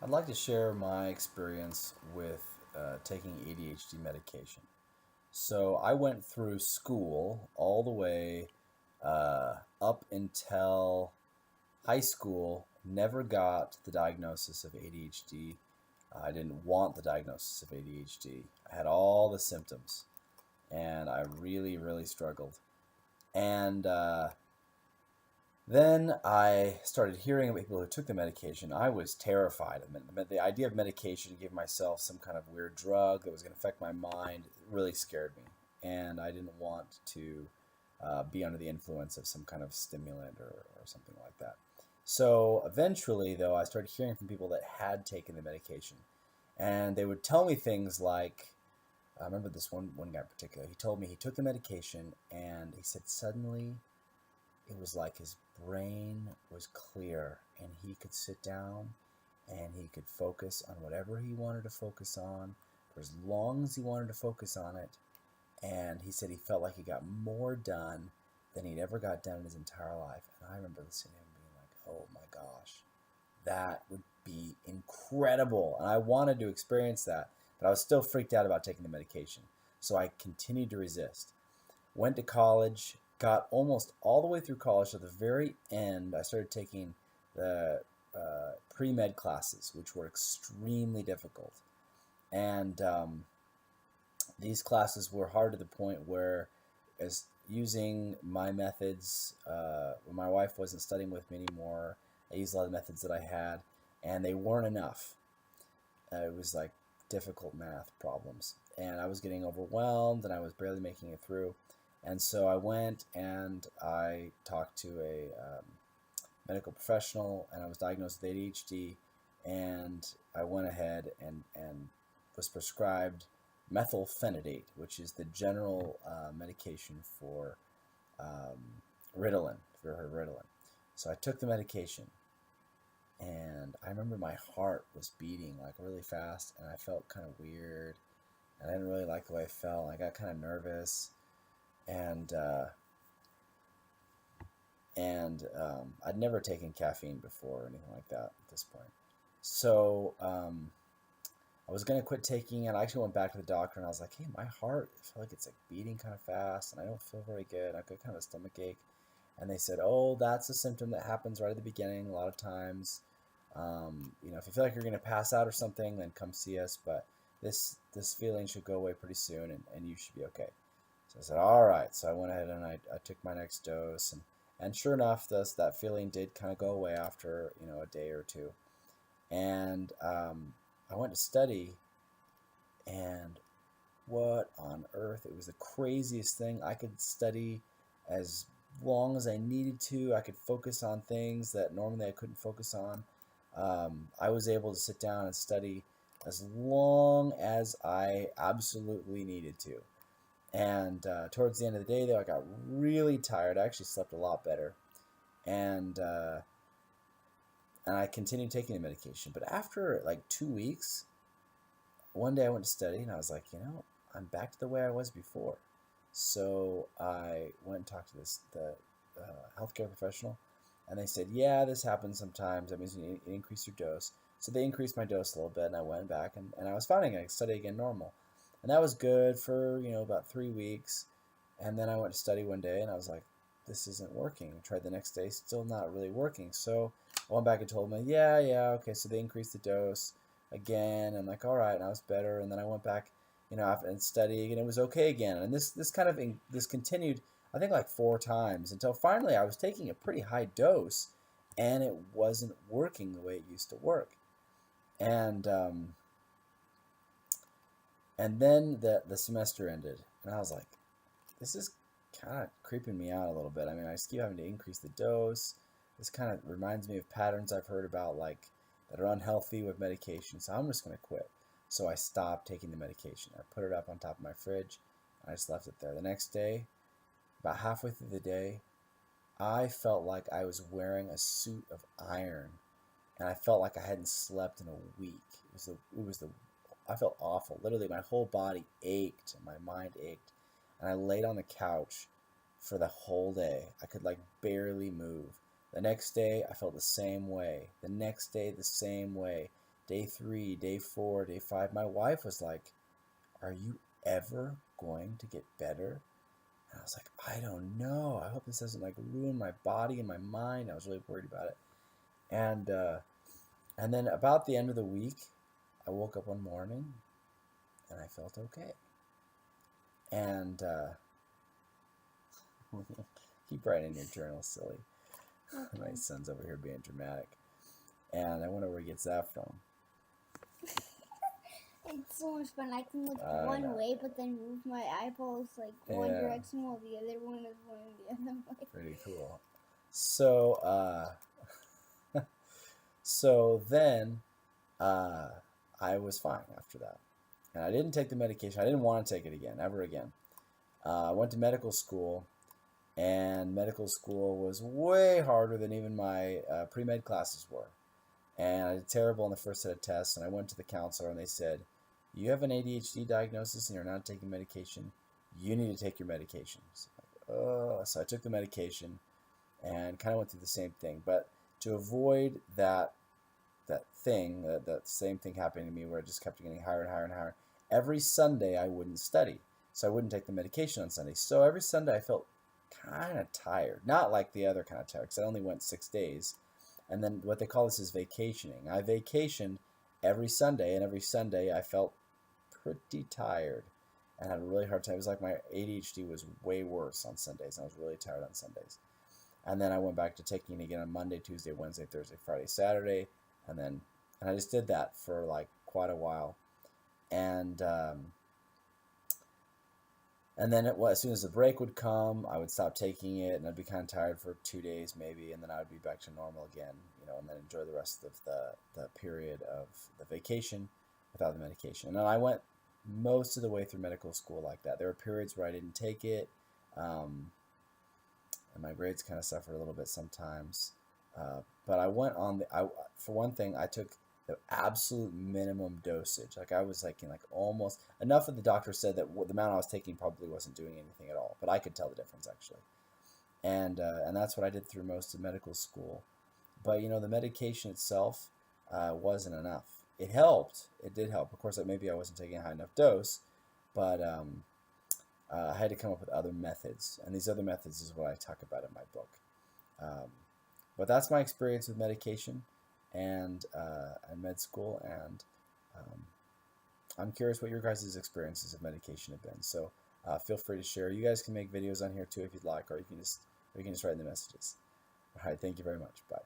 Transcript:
I'd like to share my experience with taking ADHD medication. So I went through school all the way up until high school, never got the diagnosis of ADHD. I didn't want the diagnosis of ADHD. I had all the symptoms, and I really, really struggled. And Then I started hearing about people who took the medication. I was terrified of it. The idea of medication, give myself some kind of weird drug that was going to affect my mind, really scared me. And I didn't want to be under the influence of some kind of stimulant or something like that. So eventually, though, I started hearing from people that had taken the medication. And they would tell me things like, I remember this one guy in particular. He told me he took the medication and he said suddenly it was like his brain was clear and he could sit down and he could focus on whatever he wanted to focus on for as long as he wanted to focus on it. And he said he felt like he got more done than he'd ever got done in his entire life. And I remember listening to him being like, oh my gosh, that would be incredible. And I wanted to experience that, but I was still freaked out about taking the medication. So I continued to resist. Went to college, got almost all the way through college. At the very end, I started taking the pre med classes, which were extremely difficult. And these classes were hard to the point where, as using my methods, when my wife wasn't studying with me anymore, I used a lot of the methods that I had, and they weren't enough. It was like difficult math problems, and I was getting overwhelmed, and I was barely making it through. And so I went and I talked to a medical professional, and I was diagnosed with ADHD. And I went ahead and was prescribed methylphenidate, which is the general medication for Ritalin, if you ever heard of Ritalin. So I took the medication, and I remember my heart was beating like really fast, and I felt kind of weird, and I didn't really like the way I felt. I got kind of nervous, and I'd never taken caffeine before or anything like that at this point. So I was gonna quit taking it. I actually went back to the doctor and I was like, "Hey, my heart, I feel like it's like beating kind of fast, and I don't feel very good. I got kind of a stomach ache." And they said, "Oh, that's a symptom that happens right at the beginning a lot of times. If you feel like you're gonna pass out or something, then come see us. But this feeling should go away pretty soon, and you should be okay." So I said, all right. So I went ahead and I took my next dose, and sure enough, that feeling did kind of go away after a day or two. And I went to study, and what on earth? It was the craziest thing. I could study as long as I needed to. I could focus on things that normally I couldn't focus on. I was able to sit down and study as long as I absolutely needed to. And towards the end of the day, though, I got really tired. I actually slept a lot better, and uh, and I continued taking the medication. But after like 2 weeks, one day I went to study, and I was like, I'm back to the way I was before. So I went and talked to the healthcare professional, and they said, yeah, this happens sometimes. That means you need to increase your dose. So they increased my dose a little bit, and I went back, and I was finding I could study again normal. And that was good for, about 3 weeks. And then I went to study one day and I was like, this isn't working. I tried the next day, still not really working. So I went back and told them, yeah, okay. So they increased the dose again. I'm like, all right, and I was better. And then I went back, after and studying, and it was okay again. And this continued, I think, like 4 times until finally I was taking a pretty high dose, and it wasn't working the way it used to work. And and then the semester ended, and I was like, this is kind of creeping me out a little bit. I mean, I just keep having to increase the dose. This kind of reminds me of patterns I've heard about, like that are unhealthy with medication. So I'm just going to quit. So I stopped taking the medication. I put it up on top of my fridge, and I just left it there. The next day, about halfway through the day, I felt like I was wearing a suit of iron, and I felt like I hadn't slept in a week. It was the I felt awful. Literally, my whole body ached, and my mind ached, and I laid on the couch for the whole day. I could like barely move. The next day, I felt the same way. The next day, the same way. day 3, day 4, day 5. My wife was like, "Are you ever going to get better?" And I was like, "I don't know. I hope this doesn't like ruin my body and my mind." I was really worried about it. And then about the end of the week, I woke up one morning and I felt okay. And keep writing in your journal, silly. Okay. My son's over here being dramatic. And I wonder where he gets that from. It's so much fun. I can look I one know. way, but then move my eyeballs like one Yeah. direction while the other one is going the other way. Pretty cool. So, so then I was fine after that. And I didn't take the medication. I didn't want to take it again, ever again. I went to medical school, and medical school was way harder than even my pre-med classes were. And I did terrible on the first set of tests, and I went to the counselor, and they said, "You have an ADHD diagnosis, and you're not taking medication. You need to take your medication." So I took the medication, and kind of went through the same thing. But to avoid that same thing happening to me, where it just kept getting higher and higher and higher, every Sunday I wouldn't study, so I wouldn't take the medication on Sunday. So every Sunday I felt kind of tired, not like the other kind of tired, because I only went 6 days. And then what they call this is vacationing. I vacationed every Sunday, and every Sunday I felt pretty tired and had a really hard time. It was like my ADHD was way worse on Sundays, and I was really tired on Sundays. And then I went back to taking it again on Monday, Tuesday, Wednesday, Thursday, Friday, Saturday, and I just did that for like quite a while. And then as soon as the break would come, I would stop taking it, and I'd be kind of tired for 2 days maybe, and then I would be back to normal again, and then enjoy the rest of the period of the vacation without the medication. And I went most of the way through medical school like that. There were periods where I didn't take it, and my grades kind of suffered a little bit sometimes. But I went on for one thing, I took the absolute minimum dosage. Like I was taking like almost enough that the doctor said that the amount I was taking probably wasn't doing anything at all, but I could tell the difference actually. And that's what I did through most of medical school. But the medication itself wasn't enough. It helped. It did help. Of course, maybe I wasn't taking a high enough dose, but I had to come up with other methods, and these other methods is what I talk about in my book. But that's my experience with medication and med school, and I'm curious what your guys' experiences of medication have been. So feel free to share. You guys can make videos on here too if you'd like, or you can just write in the messages. All right, thank you very much. Bye.